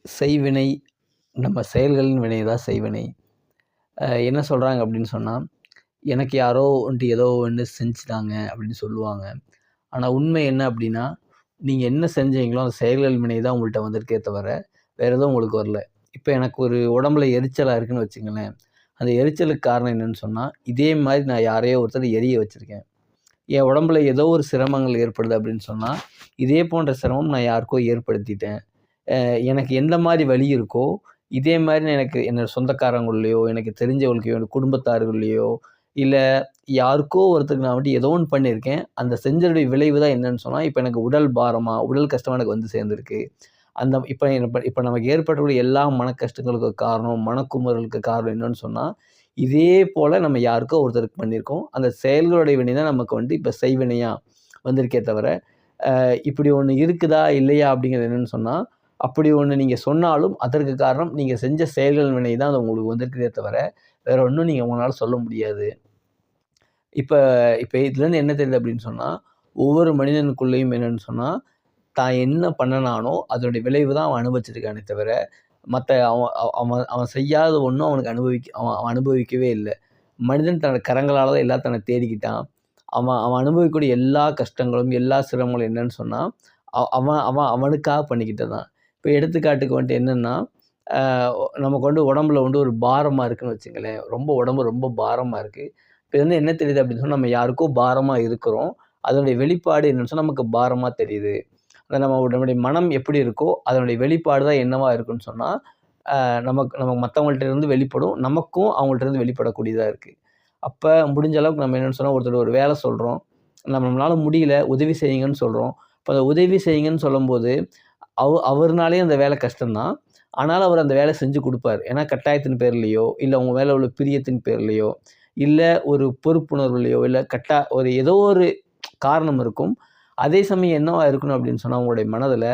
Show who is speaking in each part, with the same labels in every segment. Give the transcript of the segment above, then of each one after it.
Speaker 1: செய்வினை நம்ம செயல்களின் வினை தான் செய்வினை. என்ன சொல்கிறாங்க அப்படின்னு சொன்னால், எனக்கு யாரோ வந்துட்டு ஏதோ ஒன்று செஞ்சுட்டாங்க அப்படின்னு சொல்லுவாங்க. ஆனால் உண்மை என்ன அப்படின்னா, நீங்கள் என்ன செஞ்சீங்களோ அந்த செயல்கள் வினை தான் உங்கள்கிட்ட வந்திருக்கே தவிர வேறு எதுவும் உங்களுக்கு வரல. இப்போ எனக்கு ஒரு உடம்புல எரிச்சலாக இருக்குன்னு வச்சுங்களேன், அந்த எரிச்சலுக்கு காரணம் என்னன்னு சொன்னால், இதே மாதிரி நான் யாரையோ ஒருத்தர் எரிய வச்சுருக்கேன். என் உடம்புல ஏதோ ஒரு சிரமங்கள் ஏற்படுது அப்படின்னு சொன்னால், இதே போன்ற சிரமம் நான் யாருக்கோ ஏற்படுத்திட்டேன். எனக்கு எந்த மாதிரி வலி இருக்கோ, இதே மாதிரி எனக்கு என்னோட சொந்தக்காரங்கள்லையோ, எனக்கு தெரிஞ்சவங்களுக்கையோ, எனக்கு குடும்பத்தார்கள்லையோ, இல்ல யாருக்கோ ஒருத்தருக்கு நான் வந்துட்டு ஏதோ ஒண்ணு பண்ணியிருக்கேன். அந்த செஞ்சதுடைய விளைவு தான் என்னன்னு சொன்னா, இப்ப எனக்கு உடல் பாரமா, உடல் கஷ்டமா எனக்கு வந்து சேர்ந்திருக்கு. அந்த இப்ப நமக்கு ஏற்படக்கூடிய எல்லா மன கஷ்டங்களுக்கு காரணம், மனக்குமுறலுக்கு காரணம் என்னன்னு சொன்னா, இதே போல நம்ம யாருக்கோ ஒருத்தருக்கு பண்ணியிருக்கோம். அந்த செயல்களுடைய வினை தான் நமக்கு வந்து இப்ப செய்வினையா வந்திருக்கே தவிர, இப்படி ஒண்ணு இருக்குதா? இல்லையா? அப்படிங்கிறது என்னன்னு சொன்னா, அப்படி ஒண்ணு நீங்க சொன்னாலும், அதற்கு காரணம் நீங்க செஞ்ச செயல்கள் வினை தான் அது உங்களுக்கு வந்திருக்குதே தவிர, வேற ஒண்ணும் நீங்க உங்களால சொல்ல முடியாது. இப்ப இப்ப இதுலருந்து என்ன தெரியுது அப்படின்னு சொன்னா, ஒவ்வொரு மனிதனுக்குள்ளேயும் என்னன்னு சொன்னா, தான் என்ன பண்ணுனானோ, அதனுடைய விளைவு தான் அவன் அனுபவிச்சிருக்கானே தவிர, மத்த அவன் அவன் அவன் செய்யாத ஒண்ணும் அவனுக்கு அவன் அவன் அனுபவிக்கவே இல்ல. மனிதன் தன்னோட கரங்களால தான் எல்லாத்தையும் தன்னை தேடிக்கிட்டான். அவன் அவன் அனுபவிக்கக்கூடிய எல்லா கஷ்டங்களும், எல்லா சிரமங்களும் என்னன்னு சொன்னா, அவன் அவன் அவனுக்காக பண்ணிக்கிட்டது தான். இப்ப எடுத்துக்காட்டுக்கு வந்துட்டு என்னன்னா, அ நமக்கு வந்து உடம்புல வந்து ஒரு பாரமா இருக்குன்னு வச்சுங்களேன். உடம்பு ரொம்ப பாரமா இருக்கு. இப்ப வந்து என்ன தெரியுது அப்படின்னு சொன்னா, நம்ம யாருக்கோ பாரமா இருக்கிறோம். அதனுடைய வெளிப்பாடு என்னன்னு சொன்னா, நமக்கு பாரமா தெரியுது. நம்முடைய மனம் எப்படி இருக்கோ, அதனுடைய வெளிப்பாடு தான் என்னவா இருக்குன்னு சொன்னா, நமக்கு மத்தவங்கள்ட்ட இருந்து வெளிப்படும். நமக்கும் அவங்கள்ட்ட இருந்து வெளிப்படக்கூடியதா இருக்கு. அப்ப முடிஞ்ச அளவுக்கு நம்ம என்னன்னு சொன்னா, ஒருத்தர் ஒரு வேலை சொல்றோம். நம்மளால முடியல, உதவி செய்யுங்கன்னு சொல்றோம். அப்ப அந்த உதவி செய்யுங்கன்னு சொல்லும்போது, அவர்னாலயும் அந்த வேலை கஷ்டம் தான். ஆனாலும் அவர் அந்த வேலைய செஞ்சு குடுப்பாரு. ஏன்னா கட்டாயத்தின் பேர்லயோ, இல்ல உங்க மேல உள்ள பிரியத்தின் பேர்லயோ, இல்ல ஒரு பொறுப்புணர்வுலயோ, இல்ல ஒரு ஏதோ ஒரு காரணம் இருக்கும். அதே சமயம் என்னவா இருக்கணும் அப்படின்னு சொன்னா, உங்களுடைய மனதுல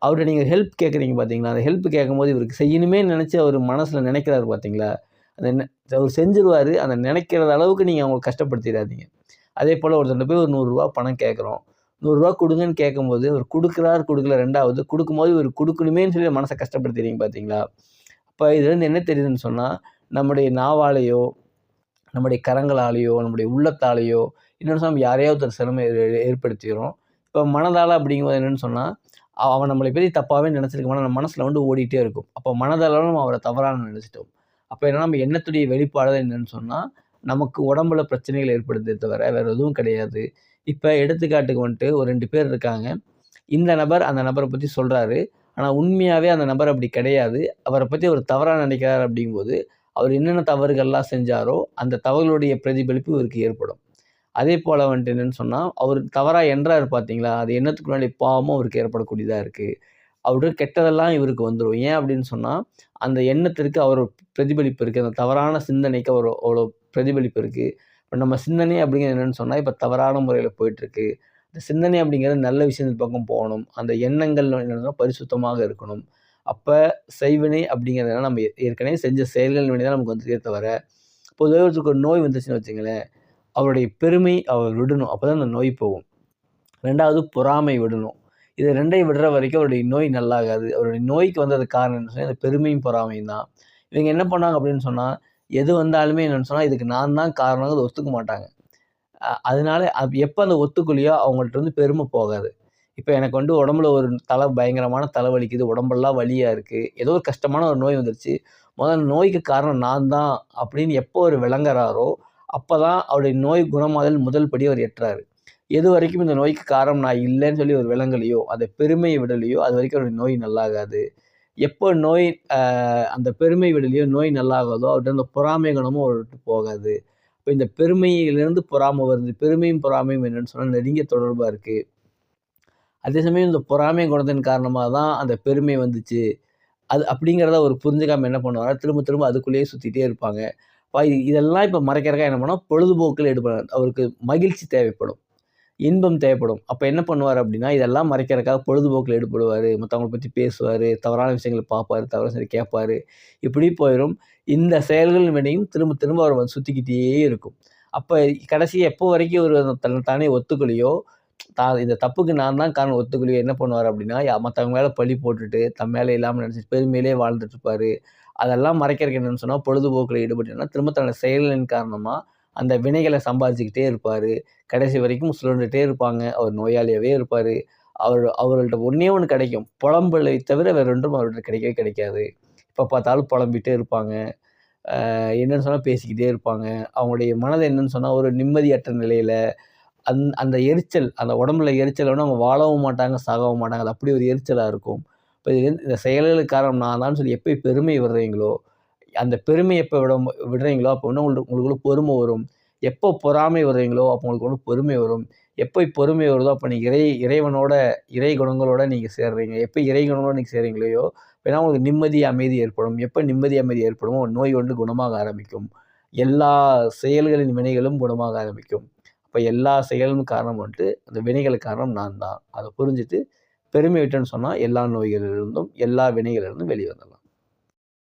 Speaker 1: அவர்ட்ட நீங்க ஹெல்ப் கேட்குறீங்க பார்த்தீங்களா? அந்த ஹெல்ப் கேட்கும்போது இவருக்கு செய்யணுமேன்னு நெனச்சு அவரு மனசுல நெனைக்கிறாரு பார்த்தீங்களா? அந்த அவரு செஞ்சுருவாரு. அந்த நெனைக்கிற அளவுக்கு நீங்க அவங்கள கஷ்டப்படுத்திறாதீங்க. அதேபோல ஒருத்தர்ட்ட போய் ஒரு ரூ. 100 பணம் கேட்குறோம். ரூ. 100 குடுங்கன்னு கேட்கும்போது, அவர் குடுக்குறார், குடுக்கல 2வது. குடுக்கும்போது இவரு குடுக்கணுமேன்னு சொல்லி மனச கஷ்டப்படுத்திறீங்க பார்த்தீங்களா? அப்ப இதுலருந்து என்ன தெரியுதுன்னு சொன்னா, நம்முடைய நாவாலயோ, நம்முடைய கரங்களாலேயோ, நம்முடைய உள்ளத்தாலேயோ, இன்னொன்னு சொன்னா யாரையோ ஒருத்தர் சிரமம் ஏற்படுத்திறோம். இப்ப மனதால அப்படிங்கும்போது என்னன்னு சொன்னா, அவன் நம்மளை பத்தி தப்பாவே நெனச்சிருக்க மாட்டான். நம்ம மனசுல வந்து ஓடிட்டே இருக்கும். அப்ப மனதளவுல நம்ம அவர தவறா நெனச்சுட்டோம். அப்ப என்னன்னா நம்ம எண்ணத்துடைய வெளிப்பாடு தான் என்னன்னு சொன்னா, நமக்கு உடம்புல பிரச்சனைகள் ஏற்படுதே தவிர வேற எதுவும் கிடையாது. இப்ப எடுத்துக்காட்டுக்கு வந்துட்டு ஒரு 2 பேர் இருக்காங்க. இந்த நபர் அந்த நபர பத்தி சொல்றாரு. ஆனா உண்மையாவே அந்த நபர் அப்படி கிடையாது. அவர பத்தி அவர் தவறா நினைக்கிறார் அப்படிங்கும்போது, அவர் என்னென்ன தவறுகள்லாம் செஞ்சாரோ, அந்த தவறுகளுடைய பிரதிபலிப்பு இவருக்கு ஏற்படும். அதேபோல வந்துட்டு என்னன்னு சொன்னா, அவரு தவறா எண்றாரு பார்த்தீங்களா? அது எண்ணத்துக்குள்ளாடி பாவமும் அவருக்கு ஏற்படக்கூடியதா இருக்கு. அவருடைய கெட்டதெல்லாம் இவருக்கு வந்துரும். ஏன் அப்படின்னு சொன்னா, அந்த எண்ணத்திற்கு அவர் பிரதிபலிப்பு இருக்கு. அந்த தவறான சிந்தனைக்கு அவ்வளோ பிரதிபலிப்பு இருக்கு. இப்ப நம்ம சிந்தனை அப்படிங்கிறது என்னன்னு சொன்னா, இப்ப தவறான முறையில போயிட்டுருக்கு. இந்த சிந்தனை அப்படிங்கிறது நல்ல விஷயத்தின் பக்கம் போகணும். அந்த எண்ணங்கள் என்னன்னா பரிசுத்தமாக இருக்கணும். அப்ப செய்வினை அப்படிங்கிறது என்னன்னா, நம்ம ஏற்கனவே செஞ்ச செயல்கள் வினை தான் நமக்கு வந்துதே தவிர, இப்போ ஒருத்தருக்கு ஒரு நோய் வந்துச்சுன்னு வச்சுங்களேன், அவருடைய பெருமை அவர் விடணும். அப்பதான் அந்த நோய் போகும். 2வது பொறாமை விடணும். இது 2யும் விடுற வரைக்கும் அவருடைய நோய் நல்லாகாது. அவருடைய நோய்க்கு வந்ததுக்கு காரணம் என்னன்னு சொன்னா, இந்த பெருமையும், பொறாமையும் தான். இவங்க என்ன பண்ணாங்க அப்படின்னு சொன்னா, எது வந்தாலுமே என்னன்னு சொன்னா, இதுக்கு நான் தான் காரணம்னு ஒத்துக்க மாட்டாங்க. அதனால எப்ப அந்த ஒத்துக்கலையோ அவங்கள்ட்ட இருந்து பெருமை போகாது. இப்ப எனக்கு வந்து உடம்புல ஒரு பயங்கரமான தலை வலிக்குது. உடம்பெல்லாம் வலியா இருக்கு. ஏதோ ஒரு கஷ்டமான ஒரு நோய் வந்துருச்சு. முதல்ல நோய்க்கு காரணம் நான் தான் அப்படின்னு எப்போ அவரு விளங்குறாரோ, அப்பதான் அவருடைய நோய் குணமாதல் முதல் படி அவர் எட்டுறாரு. எதுவரைக்கும் இந்த நோய்க்கு காரணம் நான் இல்லன்னு சொல்லி ஒரு விலங்கலையோ, அந்த பெருமைய விடலையோ, அதுவரைக்கும் அவருடைய நோய் நல்லாகாது. எப்போ நோய் அ அந்த பெருமை விடலையோ, நோய் நல்லாகாதோ, அவர்ட்ட அந்த பொறாமை குணமும் அவர விட்டு போகாது. இப்ப இந்த பெருமையிலிருந்து பொறாமை வருது. பெருமையும், பொறாமையும் என்னன்னு சொன்னா நெருங்கிய தொடர்பா இருக்கு. அதே சமயம் இந்த பொறாமை குணத்தின் காரணமா தான் அந்த பெருமை வந்துச்சு. அது அப்படிங்கிறத அவரு புரிஞ்சுக்காம என்ன பண்ணுவாருன்னா, திரும்ப திரும்ப அதுக்குள்ளேயே சுத்திட்டே இருப்பாங்க. இதெல்லாம் இப்ப மறைக்கிறதுக்காக என்ன பண்ணுவோம், பொழுதுபோக்குல ஈடுபடுவார். அவருக்கு மகிழ்ச்சி தேவைப்படும். இன்பம் தேவைப்படும். அப்ப என்ன பண்ணுவாரு அப்டின்னா, இதெல்லாம் மறைக்கிறதுக்காக பொழுதுபோக்குல ஈடுபடுவாரு. மத்தவங்கள பத்தி பேசுவாரு. தவறான விஷயங்கள பார்ப்பாரு. தவறான விஷயங்கள கேட்பாரு. இப்படி போயிரும். இந்த செயல்கள் வினையும் திரும்ப திரும்ப அவர வந்து சுத்திக்கிட்டே இருக்கும். அப்ப கடைசியா எப்போ வரைக்கும் இவரு தன்ன தானே ஒத்துக்கலையோ, இந்த தப்புக்கு நான் தான் காரணம் ஒத்துக்கலையோ என்ன பண்ணுவார் அப்படின்னா, மத்தவங்க மேல பழி போட்டுட்டு, தன் மேல இல்லாம நெனச்சுட்டு பெருமையிலே வாழ்ந்துட்டு இருப்பாரு. அதெல்லாம் மறைக்கிறதுக்கு என்னன்னு சொன்னா, பொழுதுபோக்குல ஈடுபட்டுன்னா, திரும்ப தன்னோட செயல்களின் காரணமா அந்த வினைகள சம்பாதிச்சுக்கிட்டே இருப்பாரு. கடைசி வரைக்கும் சுழண்டுட்டே இருப்பாங்க. அவர் நோயாளியாவே இருப்பாரு. அவர்கள்ட்ட ஒண்ணே ஒண்ணு கிடைக்கும். புலம்பலை தவிர வேற ஒன்றும் அவர்ட்ட கிடைக்கவே கிடைக்காது. எப்ப பார்த்தாலும் புலம்பிட்டே இருப்பாங்க. என்னன்னு சொன்னா பேசிக்கிட்டே இருப்பாங்க. அவங்களுடைய மனது என்னன்னு சொன்னா, ஒரு நிம்மதியற்ற நிலையில, அந்த எரிச்சல், அந்த உடம்புல எரிச்சலோட அவங்க வாழவும் மாட்டாங்க, சாகவும் மாட்டாங்க. அது அப்படி ஒரு எரிச்சலா இருக்கும். இப்ப இந்த செயல்களுக்கு காரணம் நான் தான்னு சொல்லி எப்ப பெருமை விடுறீங்களோ, அந்த பெருமை எப்ப விடுறீங்களோ, அப்போ வந்து உங்களுக்குள்ள பொறுமை வரும். எப்போ பொறாமை விடுறீங்களோ, அப்போ உங்களுக்கு வந்து பொறுமை வரும். எப்போ பொறுமை வருதோ, அப்போ நீங்க இறைவனோட இறை குணங்களோட நீங்க சேர்றீங்க. எப்ப இறை குணங்களோட நீங்க சேர்றீங்களோ, அப்பன்னா உங்களுக்கு நிம்மதி, அமைதி ஏற்படும். எப்ப நிம்மதி, அமைதி ஏற்படுமோ, நோய் வந்து குணமாக ஆரம்பிக்கும். எல்லா செயல்களின் வினைகளும் குணமாக ஆரம்பிக்கும். அப்ப எல்லா செயலும் காரணம் வந்துட்டு, அந்த வினைகளுக்கு காரணம் நான் தான். அத புரிஞ்சுட்டு, பெருமை விட்டேன்னு சொன்னா, எல்லா நோய்களிலிருந்தும், எல்லா வினைகளிலிருந்தும் வெளிய வந்துரலாம்.